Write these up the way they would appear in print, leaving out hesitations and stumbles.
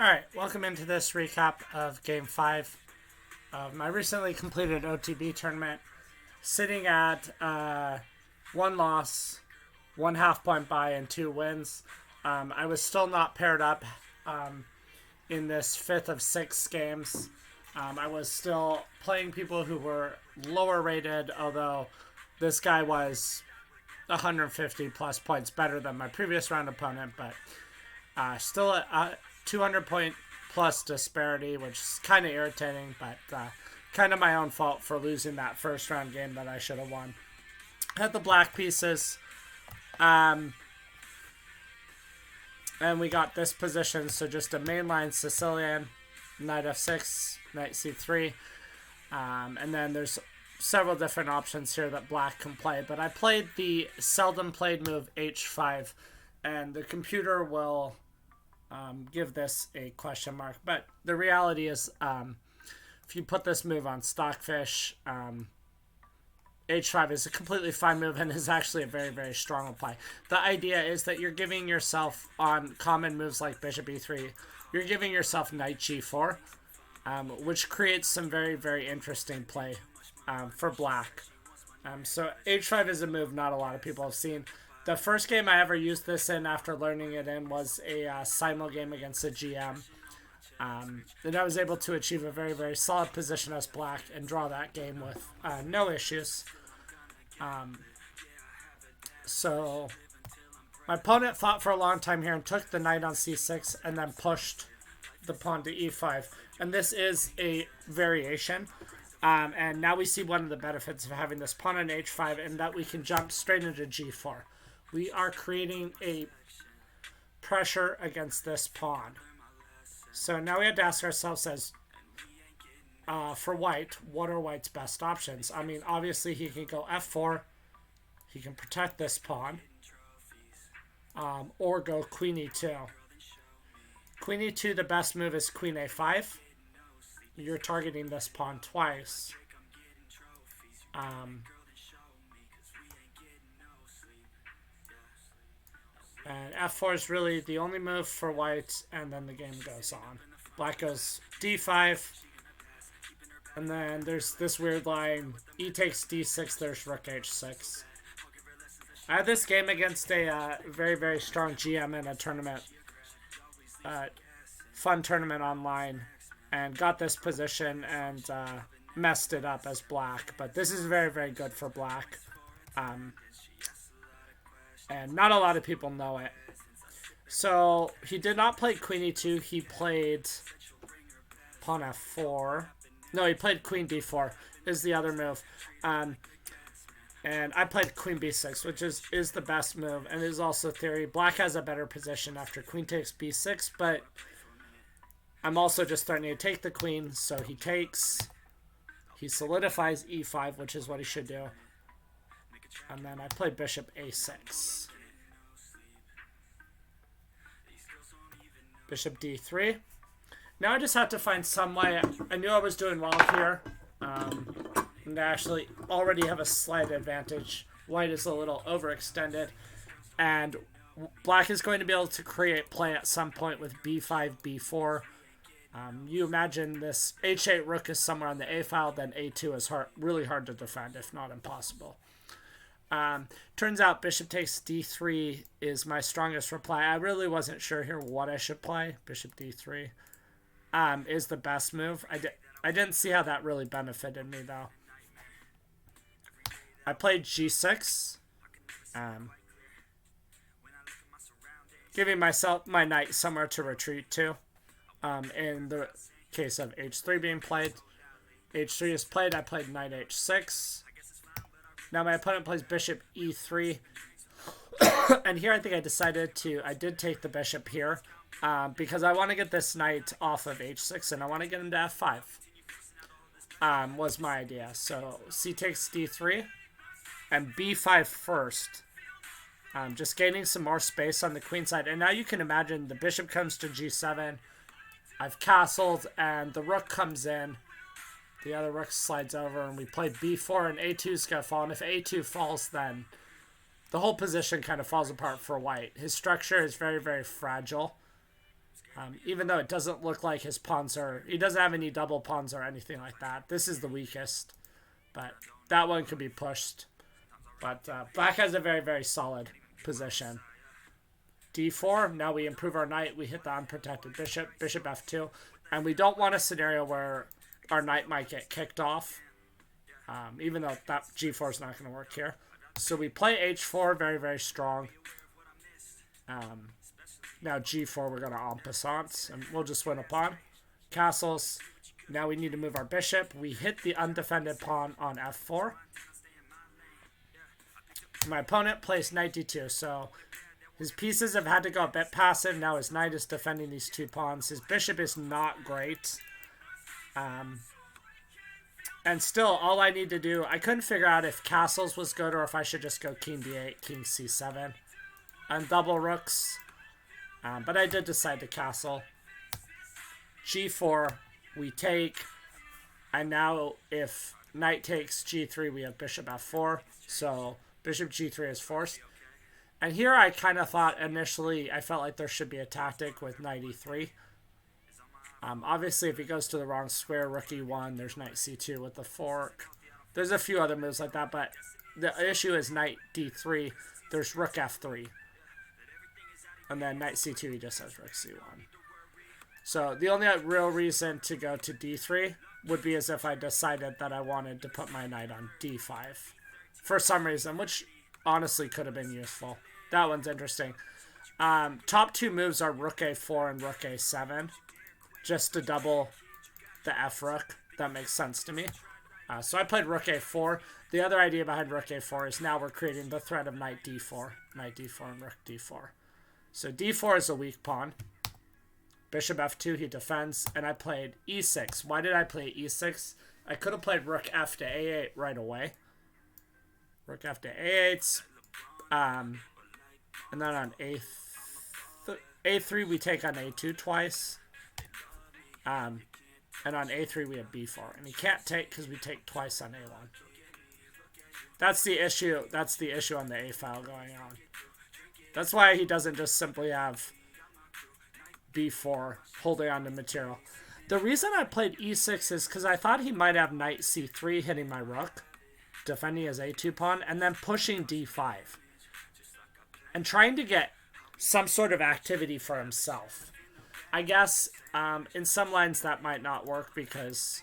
Alright, welcome into this recap of Game 5 of my recently completed OTB tournament. Sitting at 1 loss, 1 half-point bye, and 2 wins. I was still not paired up in this 5th of 6 games. I was still playing people who were lower rated, although this guy was 150 plus points better than my previous round opponent, but still a 200 point plus disparity, which is kind of irritating, but kind of my own fault for losing that first round game that I should have won. Had the black pieces, and we got this position, so just a mainline Sicilian, knight f6, knight c3, and then there's several different options here that black can play, but I played the seldom played move h5, and the computer will give this a question mark, but the reality is if you put this move on Stockfish, h5 is a completely fine move and is actually a very, very strong play. The idea is that you're giving yourself, on common moves like bishop e3, you're giving yourself knight g4, which creates some very, very interesting play for black. So h5 is a move not a lot of people have seen. The first game I ever used this in after learning it in was a simul game against a GM. And I was able to achieve a very, very solid position as black and draw that game with no issues. So my opponent fought for a long time here and took the knight on c6 and then pushed the pawn to e5. And this is a variation. And now we see one of the benefits of having this pawn on h5 and that we can jump straight into g4. We are creating a pressure against this pawn. So now we have to ask ourselves as, for white, what are white's best options? I mean, obviously he can go f4. He can protect this pawn. Or go queen e2. Queen e2, the best move is queen a5. You're targeting this pawn twice. And f4 is really the only move for white, and then the game goes on. Black goes d5, and then there's this weird line, e takes d6, there's rook h6. I had this game against a very, very strong GM in a tournament, fun tournament online, and got this position and messed it up as black. But this is very, very good for black. And not a lot of people know it. So he did not play queen e2. He played pawn f4. No, he played queen d4 is the other move. And I played queen b6, which is the best move and is also theory. Black has a better position after queen takes b6, but I'm also just threatening to take the queen. So he takes. He solidifies e5, which is what he should do. And then I played bishop a6. Bishop d3. Now I just have to find some way. I knew I was doing well here. And I actually already have a slight advantage. White is a little overextended. And black is going to be able to create play at some point with b5, b4. You imagine this h8 rook is somewhere on the a file, then a2 is really hard to defend, if not impossible. Turns out bishop takes d3 is my strongest reply. I really wasn't sure here what I should play. Bishop d3 is the best move. I didn't see how that really benefited me, though. I played g6, giving myself my knight somewhere to retreat to. In the case of h3 being played, h3 is played. I played knight h6. Now my opponent plays bishop e3. And here I think I did take the bishop here because I want to get this knight off of h6 and I want to get him to f5. Was my idea. So c takes d3 and b5 first. Just gaining some more space on the queen side. And now you can imagine the bishop comes to g7. I've castled and the rook comes in. The other rook slides over, and we play b4, and a2 is going to fall. And if a2 falls, then the whole position kind of falls apart for white. His structure is very, very fragile. Even though it doesn't look like his pawns are... He doesn't have any double pawns or anything like that. This is the weakest. But that one could be pushed. But black has a very, very solid position. D4. Now we improve our knight. We hit the unprotected bishop. Bishop F2. And we don't want a scenario where our knight might get kicked off. Even though that G4 is not going to work here. So we play H4. Very, very strong. Now G4, we're going to en passant, and we'll just win a pawn. Castles. Now we need to move our bishop. We hit the undefended pawn on F4. My opponent plays knight D2, so his pieces have had to go a bit passive. Now his knight is defending these two pawns. His bishop is not great. And still, all I need to do... I couldn't figure out if castles was good or if I should just go king D8, king C7. And double rooks. But I did decide to castle. G4, we take. And now if knight takes G3, we have bishop F4. So bishop G3 is forced. And here I kind of thought initially, I felt like there should be a tactic with knight E3. Obviously, if he goes to the wrong square, rook E1, there's knight C2 with the fork. There's a few other moves like that, but the issue is knight D3. There's rook F3. And then knight C2, he just has rook C1. So the only real reason to go to D3 would be as if I decided that I wanted to put my knight on D5. For some reason, which honestly could have been useful. That one's interesting. Top two moves are rook A4 and rook A7. Just to double the F rook. That makes sense to me. So I played rook A4. The other idea behind rook A4 is now we're creating the threat of knight D4. Knight D4 and rook D4. So D4 is a weak pawn. Bishop F2, he defends. And I played E6. Why did I play E6? I could have played rook F to A8 right away. Rook F to A8. And then on A3, we take on A2 twice. And on A3, we have B4. And he can't take because we take twice on A1. That's the issue. That's the issue on the A file going on. That's why he doesn't just simply have B4 holding on to material. The reason I played E6 is because I thought he might have knight C3 hitting my rook, defending his A2 pawn, and then pushing D5. And trying to get some sort of activity for himself. I guess in some lines that might not work because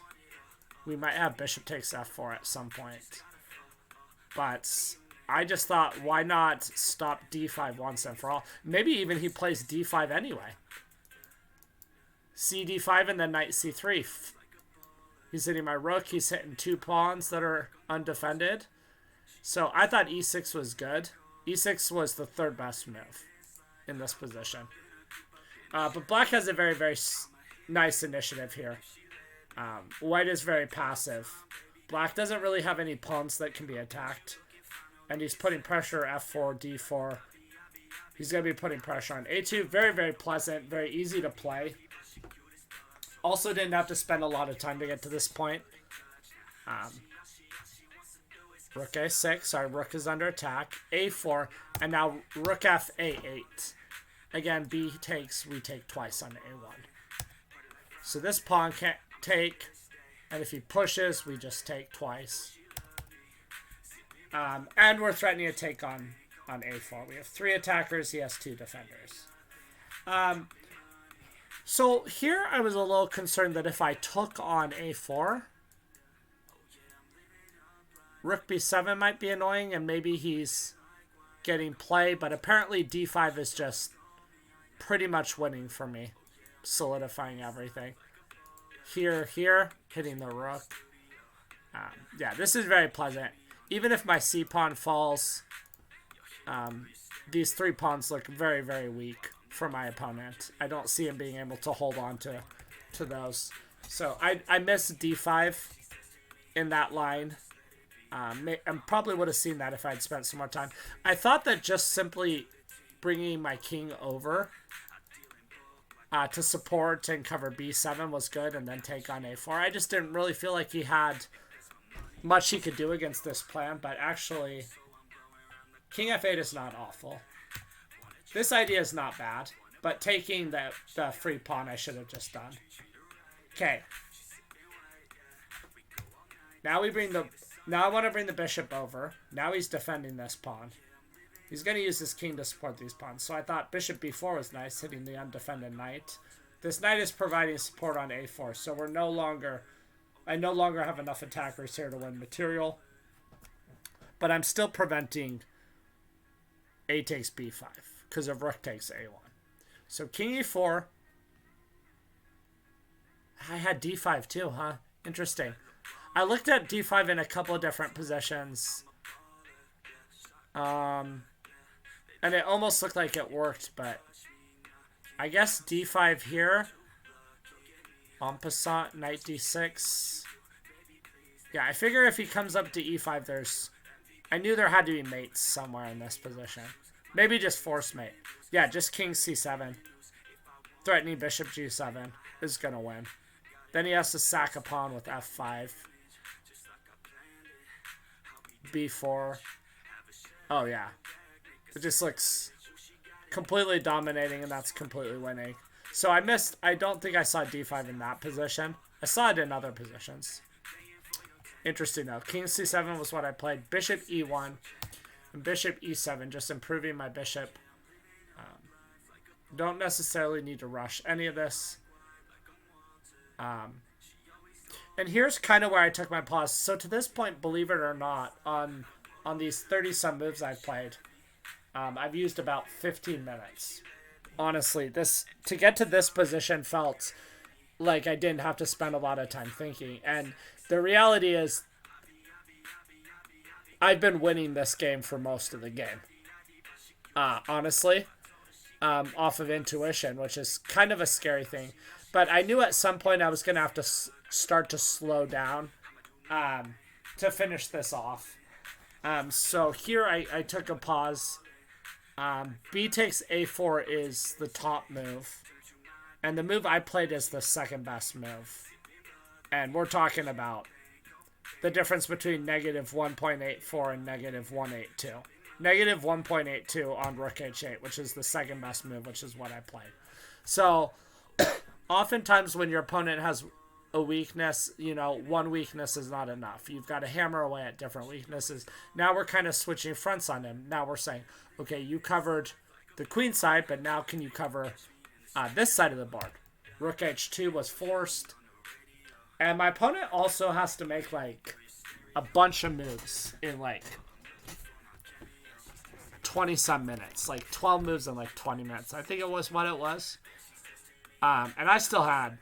we might have bishop takes F4 at some point. But I just thought, why not stop D5 once and for all? Maybe even he plays D5 anyway. C D5 and then knight C3. He's hitting my rook. He's hitting two pawns that are undefended. So I thought E6 was good. E6 was the third best move in this position. But black has a very, very nice initiative here. White is very passive. Black doesn't really have any pawns that can be attacked. And he's putting pressure F4, D4. He's going to be putting pressure on A2. Very, very pleasant. Very easy to play. Also didn't have to spend a lot of time to get to this point. Rook A6. Our rook is under attack. A4. And now rook F A8. Again, B takes. We take twice on A1. So this pawn can't take. And if he pushes, we just take twice. And we're threatening a take on A4. We have 3 attackers. He has 2 defenders. So here I was a little concerned that if I took on A4, rook B7 might be annoying, and maybe he's getting play. But apparently D5 is just pretty much winning for me, solidifying everything. Here, hitting the rook. Yeah, this is very pleasant. Even if my C-pawn falls, these 3 pawns look very, very weak for my opponent. I don't see him being able to hold on to those. So I missed D5 in that line. I probably would have seen that if I had spent some more time. I thought that just simply bringing my king over to support and cover B7 was good and then take on A4. I just didn't really feel like he had much he could do against this plan, but actually king F8 is not awful. This idea is not bad, but But taking the free pawn I should have just done. Okay. Now I want to bring the bishop over. Now he's defending this pawn. He's going to use his king to support these pawns. So I thought bishop b4 was nice, hitting the undefended knight. This knight is providing support on a4, so I no longer have enough attackers here to win material. But I'm still preventing a takes b5 because of rook takes a1. So king e4. I had d5 too, huh? Interesting. I looked at d5 in a couple of different positions. And it almost looked like it worked, but I guess d5 here. En passant, knight d6. Yeah, I figure if he comes up to e5, there's... I knew there had to be mates somewhere in this position. Maybe just force mate. Yeah, just king c7. Threatening bishop g7 is going to win. Then he has to sack a pawn with f5. b4. Oh, yeah. It just looks completely dominating, and that's completely winning. So I don't think I saw d5 in that position. I saw it in other positions. Interesting, though. King c7 was what I played. Bishop e1 and bishop e7, just improving my bishop. Don't necessarily need to rush any of this. And here's kind of where I took my pause. So to this point, believe it or not, on these 30-some moves I've played, I've used about 15 minutes. Honestly, to get to this position felt like I didn't have to spend a lot of time thinking. And the reality is, I've been winning this game for most of the game. Honestly, off of intuition, which is kind of a scary thing. But I knew at some point I was going to have to start to slow down to finish this off. So here I took a pause. B takes a4 is the top move. And the move I played is the second best move. And we're talking about the difference between negative 1.84 and negative 1.82. Negative 1.82 on rook h8, which is the second best move, which is what I played. So, oftentimes when your opponent has a weakness, one weakness is not enough. You've got to hammer away at different weaknesses. Now we're kind of switching fronts on him. Now we're saying, okay, you covered the queen side, but now can you cover this side of the board? Rook h2 was forced. And my opponent also has to make, a bunch of moves in, 20-some minutes. 12 moves in, 20 minutes. I think it was what it was. And I still had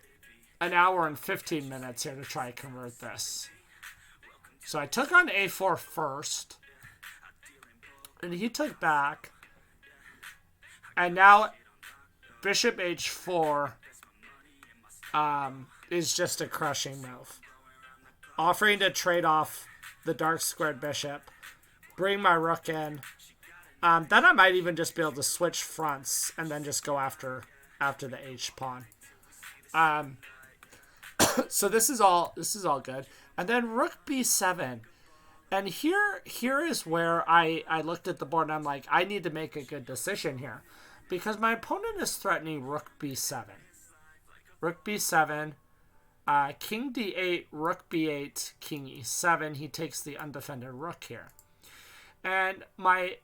an hour and 15 minutes here to try to convert this. So I took on a4 first. And he took back. And now bishop h4 is just a crushing move. Offering to trade off the dark squared bishop. Bring my rook in. Then I might even just be able to switch fronts and then just go after the h pawn. So this is all good. And then rook b7. And here is where I looked at the board and I'm like, I need to make a good decision here. Because my opponent is threatening rook b7. Rook b7, king d8, rook b8, king e7. He takes the undefended rook here. And my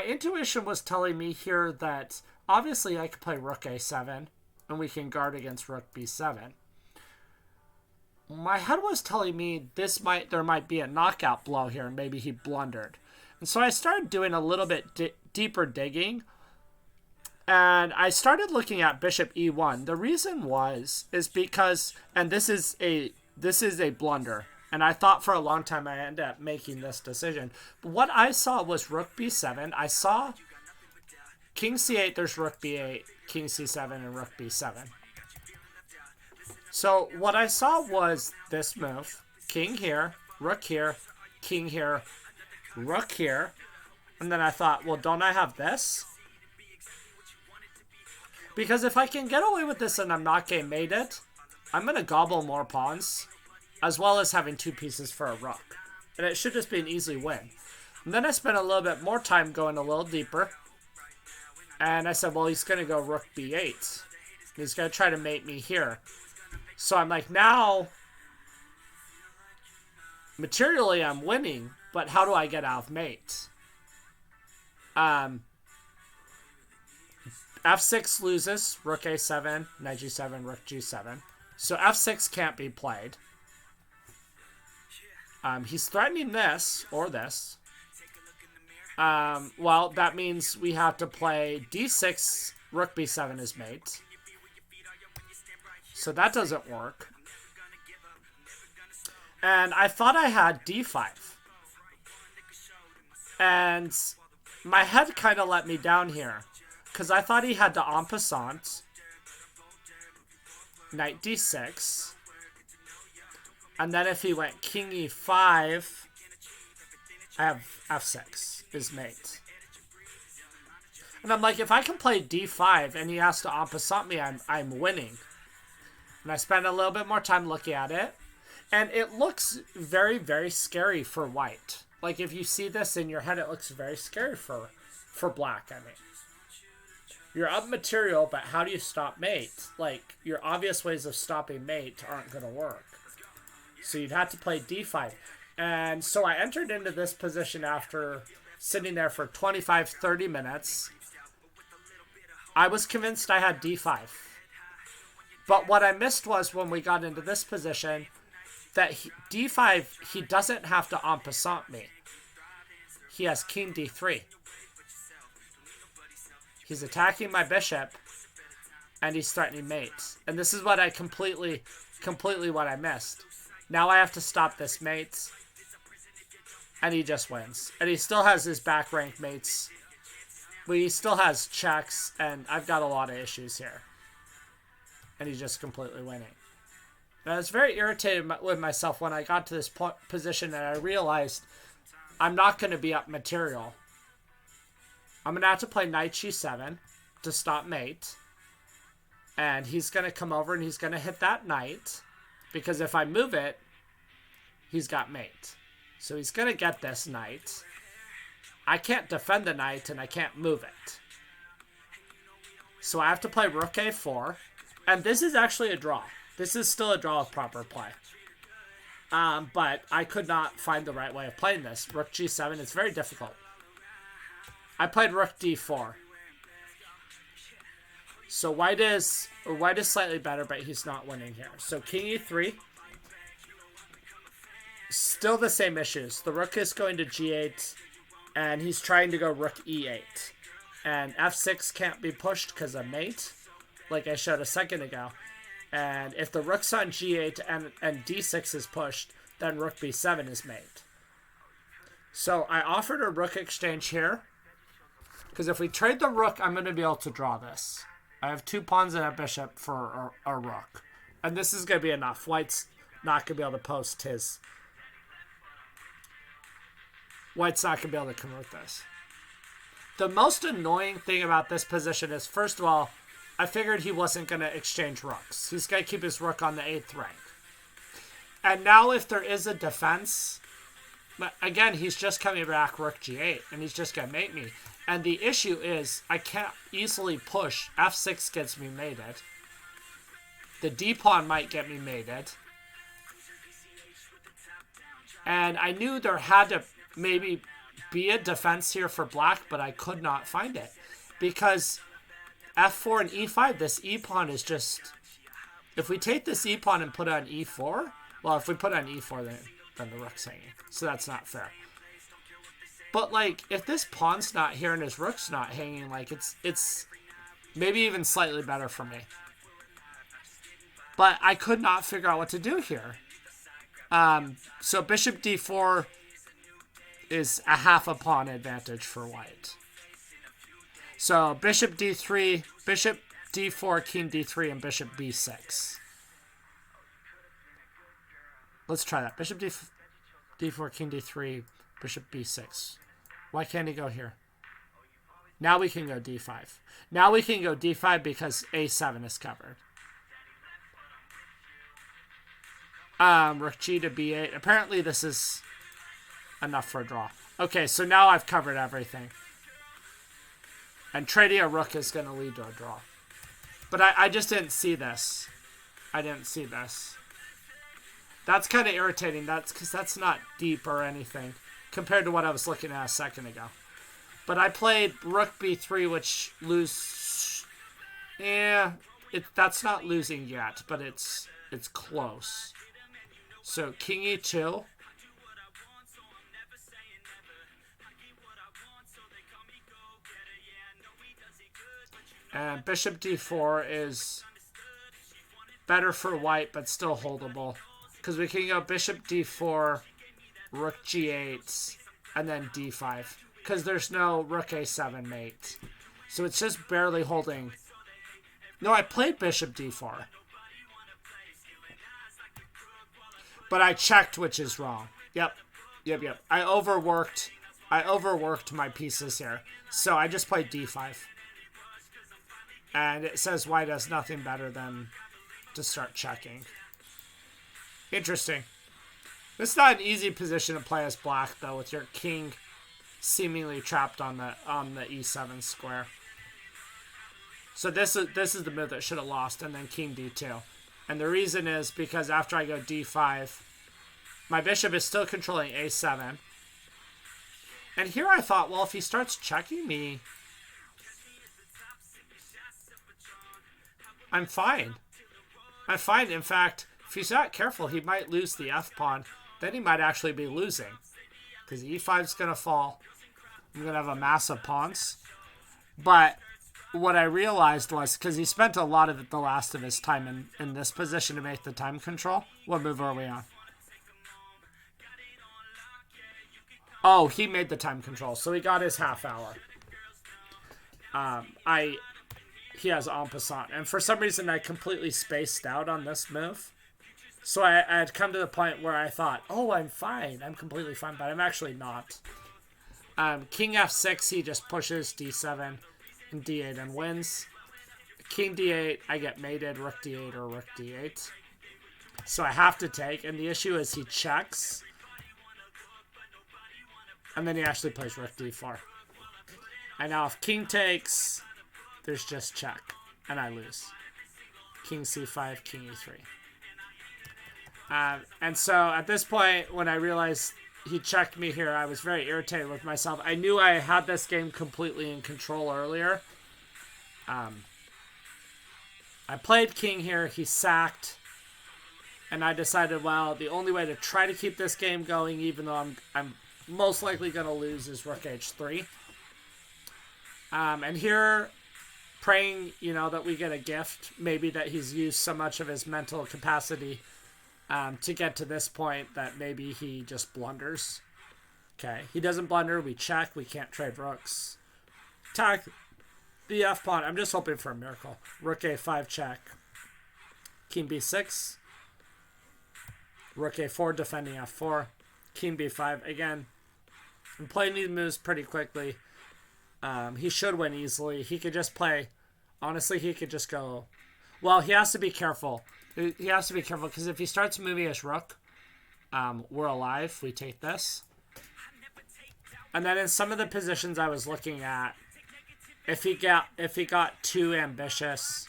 intuition was telling me here that obviously I could play rook a7 and we can guard against rook b7. My head was telling me there might be a knockout blow here and maybe he blundered. And so I started doing a little bit deeper digging. And I started looking at bishop e1. The reason is because, and this is a blunder. And I thought for a long time I ended up making this decision. But what I saw was rook b7. I saw king c8, there's rook b8, king c7, and rook b7. So what I saw was this move. King here, king here, rook here. And then I thought, well, don't I have this? Because if I can get away with this and I'm not game mated, I'm going to gobble more pawns, as well as having two pieces for a rook. And it should just be an easy win. And then I spent a little bit more time going a little deeper. And I said, well, he's going to go rook b8. He's going to try to mate me here. So I'm like, now, materially I'm winning, but how do I get out of mate? F6 loses, rook a7, knight g7, rook g7. So f6 can't be played. He's threatening this, or this. Well, that means we have to play d6, rook b7 is mate. So that doesn't work. And I thought I had d5. And my head kind of let me down here, because I thought he had the en passant, knight d6, and then if he went king e5, I have f6 is mate. And I'm like, if I can play d5 and he has to en passant me, I'm winning. And I spent a little bit more time looking at it, and it looks very, very scary for white. Like, if you see this in your head, it looks very scary for black, I mean. You're up material, but how do you stop mate? Like, your obvious ways of stopping mate aren't going to work. So you'd have to play d5. And so I entered into this position after sitting there for 25, 30 minutes. I was convinced I had d5. But what I missed was when we got into this position, that d5, he doesn't have to en passant me. He has king d3. He's attacking my bishop, and he's threatening mate. And this is what I completely what I missed. Now I have to stop this mate, and he just wins. And he still has his back rank mates. But he still has checks, and I've got a lot of issues here. And he's just completely winning. And I was very irritated with myself when I got to this position and I realized I'm not going to be up material. I'm going to have to play knight g7 to stop mate. And he's going to come over and he's going to hit that knight. Because if I move it, he's got mate. So he's going to get this knight. I can't defend the knight and I can't move it. So I have to play rook a4. And this is actually a draw. This is still a draw of proper play. But I could not find the right way of playing this. Rook g7, it's very difficult. I played rook d4. So white is slightly better, but he's not winning here. So king e3. Still the same issues. The rook is going to g8, and he's trying to go rook e8. And f6 can't be pushed because of mate, like I showed a second ago. And if the rook's on g8 and d6 is pushed, then rook b7 is mate. So I offered a rook exchange here, because if we trade the rook, I'm going to be able to draw this. I have 2 pawns and a bishop for a rook. And this is going to be enough. White's not going to be able to post his... White's not going to be able to convert this. The most annoying thing about this position is, first of all, I figured he wasn't going to exchange rooks. He's going to keep his rook on the 8th rank. And now if there is a defense... But again, he's just coming back rook g8, and he's just going to mate me. And the issue is, I can't easily push. f6 gets me mated. The d-pawn might get me mated. And I knew there had to maybe be a defense here for black, but I could not find it. Because f4 and e5, this e-pawn is just... If we take this e-pawn and put it on e4... Well, if we put it on e4, then the rook's hanging. So that's not fair. But, like, if this pawn's not here and his rook's not hanging, like, it's maybe even slightly better for me. But I could not figure out what to do here. So bishop d4 is a half a pawn advantage for white. So bishop d3, bishop d4, king d3, and bishop b6. Let's try that. Bishop d4, king d3, bishop b6. Why can't he go here? Now we can go d5. Now we can go d5 because a7 is covered. Rook g to b8. Apparently this is enough for a draw. Okay, so now I've covered everything. And trading a rook is going to lead to a draw. But I just didn't see this. I didn't see this. That's kind of irritating. That's because that's not deep or anything compared to what I was looking at a second ago. But I played rook b3, which lose. Yeah, that's not losing yet, but it's close. So king e2. And bishop d4 is better for white, but still holdable. Because we can go bishop d4, rook g8, and then d5. Because there's no rook a7 mate. So it's just barely holding. No, I played bishop d4. But I checked, which is wrong. Yep. I overworked my pieces here. So I just played d5. And it says white has nothing better than to start checking. Interesting. It's not an easy position to play as black, though, with your king seemingly trapped on the e7 square. So this is the move that should have lost, and then king d2. And the reason is because after I go d5, my bishop is still controlling a7. And here I thought, well, if he starts checking me, I'm fine. I'm fine. In fact, if he's not careful, he might lose the f-pawn. Then he might actually be losing. Because e5 is going to fall. I'm going to have a mass of pawns. But what I realized was, because he spent a lot of the last of his time in this position to make the time control. What move are we on? Oh, he made the time control. So he got his half hour. He has en passant. And for some reason, I completely spaced out on this move. So I had come to the point where I thought, oh, I'm fine. I'm completely fine, but I'm actually not. King f6, he just pushes d7 and d8 and wins. King d8, I get mated, rook d8 or rook d8. So I have to take, and the issue is he checks. And then he actually plays rook d4. And now if king takes, there's just check, and I lose. King c5, king e3. And so at this point, when I realized he checked me here, I was very irritated with myself. I knew I had this game completely in control earlier. I played king here. He sacked. And I decided, well, the only way to try to keep this game going, even though I'm most likely going to lose, is rook h3. And here, praying, that we get a gift, maybe that he's used so much of his mental capacity to get to this point that maybe he just blunders. Okay, he doesn't blunder. We check. We can't trade rooks. Attack the f-pawn. I'm just hoping for a miracle. Rook a5 check. King b6. Rook a4 defending f4. King b5. Again, I'm playing these moves pretty quickly. He should win easily. He could just play. Honestly, he could just go. Well, he has to be careful. He has to be careful because if he starts moving his rook, we're alive. We take this. And then in some of the positions I was looking at, if he got too ambitious,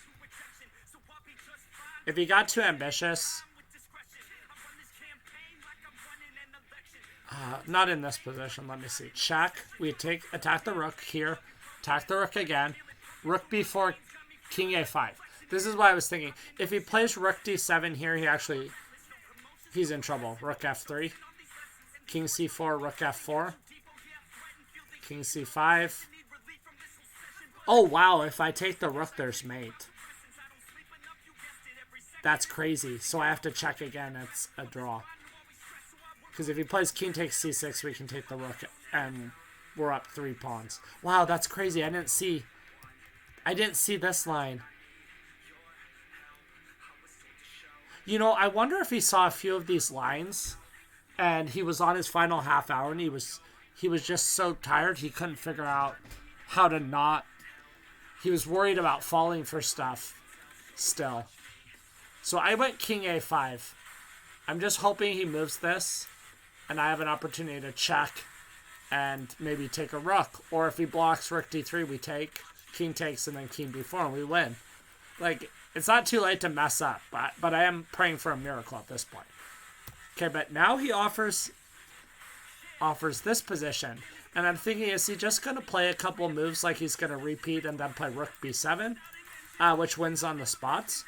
not in this position. Let me see. Check. We attack the rook here. Attack the rook again. Rook b4, king a5. This is what I was thinking. If he plays rook d7 here, he's in trouble. Rook f3. King c4, rook f4. King c5. Oh, wow. If I take the rook, there's mate. That's crazy. So I have to check again. It's a draw. Because if he plays king takes c6, we can take the rook, and we're up 3 pawns. Wow, that's crazy. I didn't see this line. I wonder if he saw a few of these lines, and he was on his final half hour, and he was just so tired he couldn't figure out how to not. He was worried about falling for stuff still. So I went king a5. I'm just hoping he moves this, and I have an opportunity to check and maybe take a rook. Or if he blocks rook d3, we take. king takes, and then king b4, and we win. Like, it's not too late to mess up, but I am praying for a miracle at this point. Okay, but now he offers this position, and I'm thinking, is he just going to play a couple moves like he's going to repeat and then play rook b7, which wins on the spots?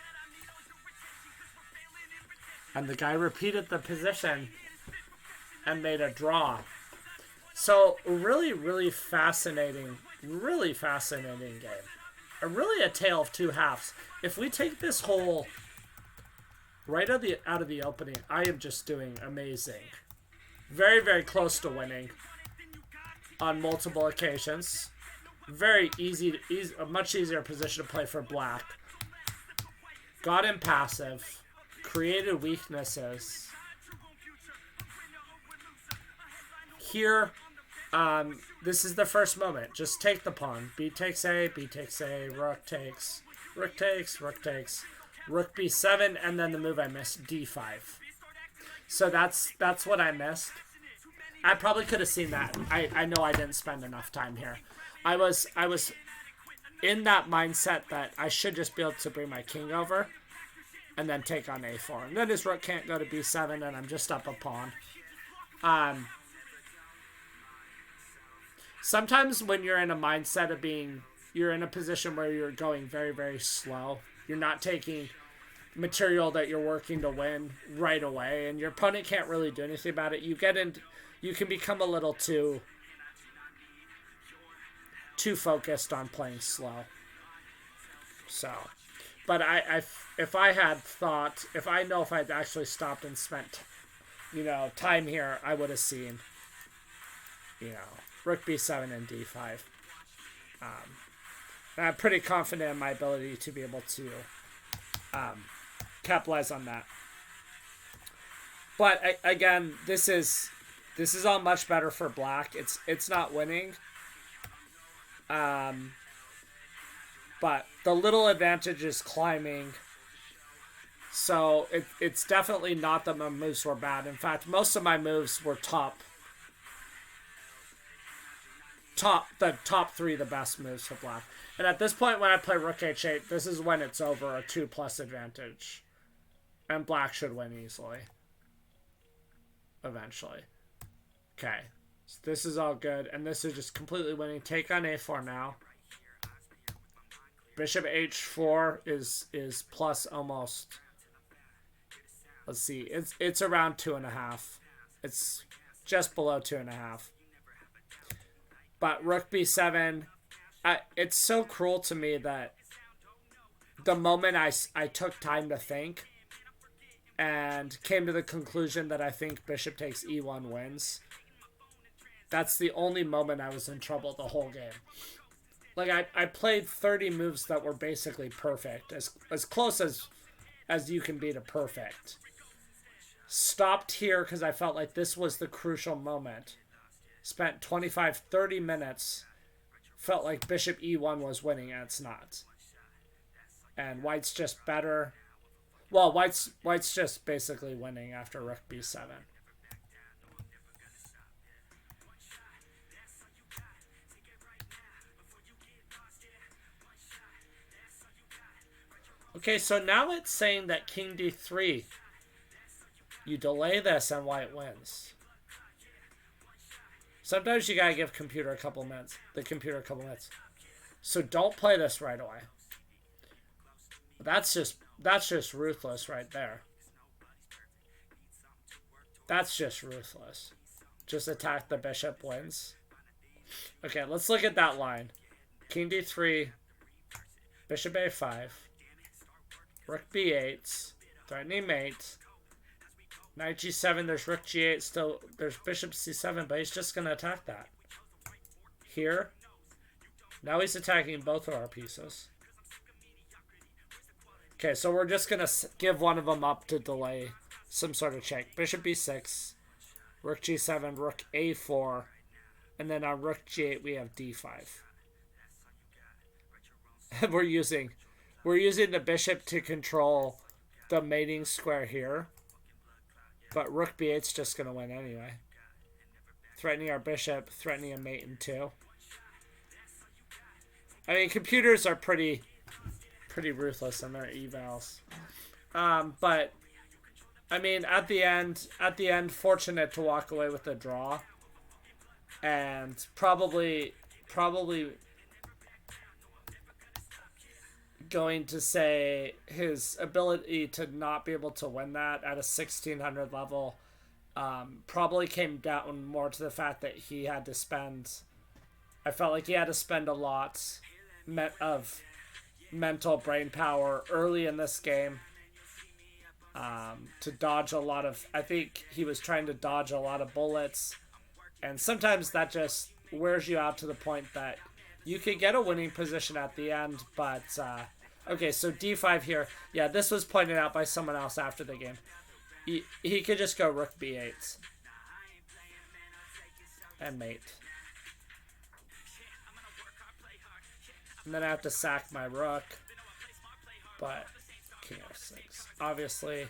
And the guy repeated the position and made a draw. So really, really fascinating game. Really a tale of two halves. If we take this hole right out of the opening, I am just doing amazing. Very, very close to winning on multiple occasions. Very easy, a much easier position to play for black. Got him passive. Created weaknesses. Here, this is the first moment. Just take the pawn. B takes A, B takes A, rook takes, rook takes, rook takes, rook b7, and then the move I missed, d5. So that's what I missed. I probably could have seen that. I know I didn't spend enough time here. I was in that mindset that I should just be able to bring my king over and then take on a4. And then his rook can't go to b7, and I'm just up a pawn. Sometimes when you're in a mindset of you're in a position where you're going very, very slow. You're not taking material that you're working to win right away, and your opponent can't really do anything about it. You can become a little too focused on playing slow. So, but if I had actually stopped and spent, time here, I would have seen, rook b7 and d5. I'm pretty confident in my ability to be able to capitalize on that. But again, this is all much better for black. It's not winning. But the little advantage is climbing. So it's definitely not that my moves were bad. In fact, most of my moves were the top three the best moves for black. And at this point, when I play rook h8, this is when it's over a 2+ advantage. And black should win easily. Eventually. Okay. So this is all good. And this is just completely winning. Take on a4 now. Bishop h4 is plus almost. Let's see. It's around 2.5. It's just below 2.5. But rook b7, it's so cruel to me that the moment I took time to think and came to the conclusion that I think bishop takes e1 wins, that's the only moment I was in trouble the whole game. Like, I played 30 moves that were basically perfect, as close as you can be to perfect. Stopped here because I felt like this was the crucial moment. Spent 25-30 minutes, felt like bishop e1 was winning, and it's not. And white's just better. Well, white's just basically winning after rook b7. Okay, so now it's saying that king d3. You delay this and white wins. Sometimes you gotta give the computer a couple minutes. So don't play this right away. That's just ruthless right there. That's just ruthless. Just attack the bishop wins. Okay, let's look at that line. King d3, bishop a5, rook b8, threatening mate. Knight g7, there's rook g8, still there's bishop c7, but he's just going to attack that. Here. Now he's attacking both of our pieces. Okay, so we're just going to give one of them up to delay some sort of check. Bishop b6, rook g7, rook a4, and then on rook g8 we have d5. And we're using the bishop to control the mating square here. But rook b8's just going to win anyway. Threatening our bishop, threatening a mate in 2. I mean, computers are pretty ruthless in their evals. But I mean, at the end, fortunate to walk away with a draw, and probably going to say his ability to not be able to win that at a 1600 level probably came down more to the fact that he had to spend. I felt like he had to spend a lot of mental brain power early in this game to dodge a lot of. I think he was trying to dodge a lot of bullets, and sometimes that just wears you out to the point that you could get a winning position at the end. But okay, so d5 here. Yeah, this was pointed out by someone else after the game. He could just go rook b8 and mate. And then I have to sack my rook. But king f6. Obviously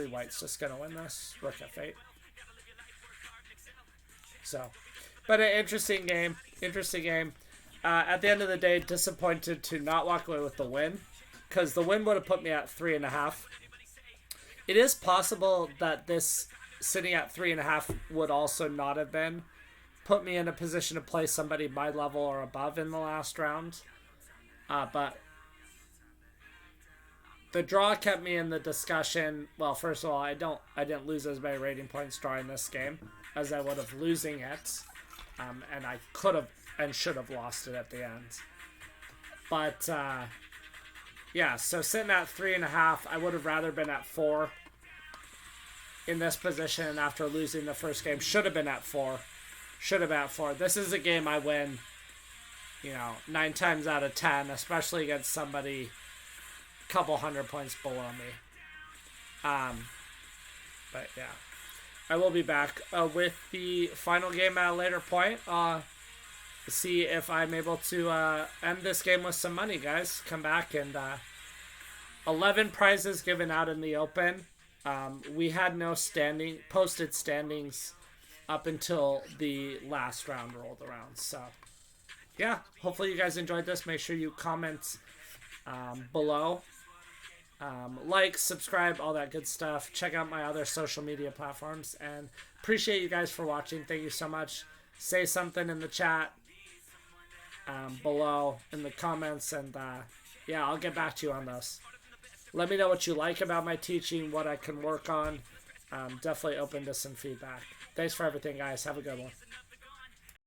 white's just going to win this. Rook f8. So, but an interesting game. At the end of the day, disappointed to not walk away with the win, because the win would have put me at 3.5. It is possible that this sitting at 3.5 would also not have been put me in a position to play somebody my level or above in the last round. But the draw kept me in the discussion. Well, first of all, I didn't lose as many rating points drawing this game as I would have losing it, and I could have and should have lost it at the end. But yeah, so sitting at 3.5, I would have rather been at 4 in this position after losing the first game. Should have been at 4. This is a game I win, 9 times out of 10, especially against somebody a couple hundred points below me. But yeah, I will be back with the final game at a later point. See if I'm able to end this game with some money, guys. Come back and 11 prizes given out in the Open. We had no posted standings up until the last round rolled around. So yeah, hopefully you guys enjoyed this. Make sure you comment below. Like, subscribe, all that good stuff. Check out my other social media platforms, and appreciate you guys for watching. Thank you so much. Say something in the chat below in the comments, and yeah, I'll get back to you on those. Let me know what you like about my teaching, what I can work on. Definitely open to some feedback. Thanks for everything, guys. Have a good one.